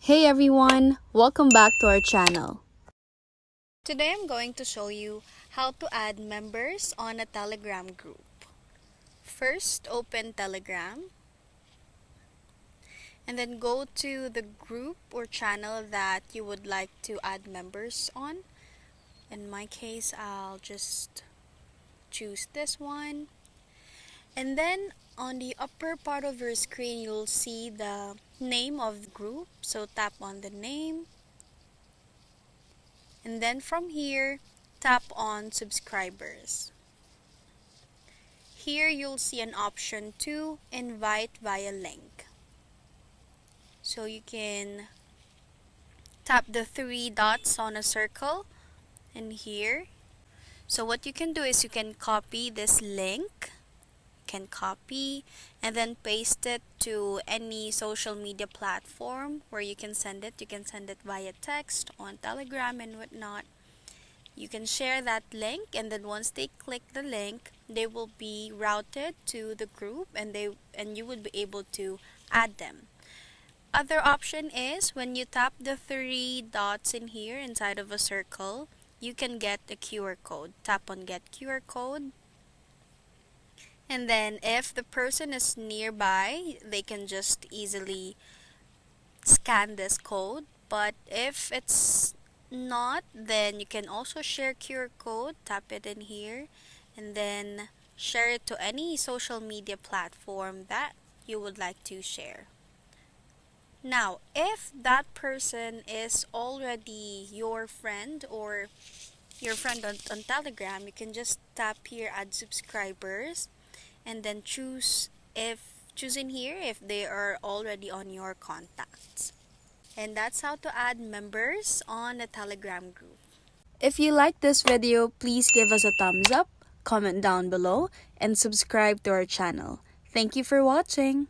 Hey everyone, welcome back to our channel. Today I'm going to show you how to add members on a Telegram group. First, open Telegram and then go to the group or channel that you would like to add members on. In my case, I'll just choose this one. And then on the upper part of your screen, you'll see the name of the group. So tap on the name. And then from here, tap on subscribers. Here you'll see an option to invite via link. So you can tap the three dots on a circle in here. So what you can do is you can copy this link. Can copy and then paste it to any social media platform where you can send it. You can send it via text on Telegram and whatnot. You can share that link, and then once they click the link, they will be routed to the group and you would be able to add them. Other option is when you tap the three dots in here inside of a circle, you can get a QR code. Tap on get QR code. And then if the person is nearby, they can just easily scan this code. But if it's not, then you can also share QR code. Tap it in here and then share it to any social media platform that you would like to share. Now, if that person is already your friend or your friend on Telegram, you can just tap here add subscribers and then choose in here if they are already on your contacts. And that's how to add members on a Telegram group. If you like this video, please give us a thumbs up, comment down below, and subscribe to our channel. Thank you for watching.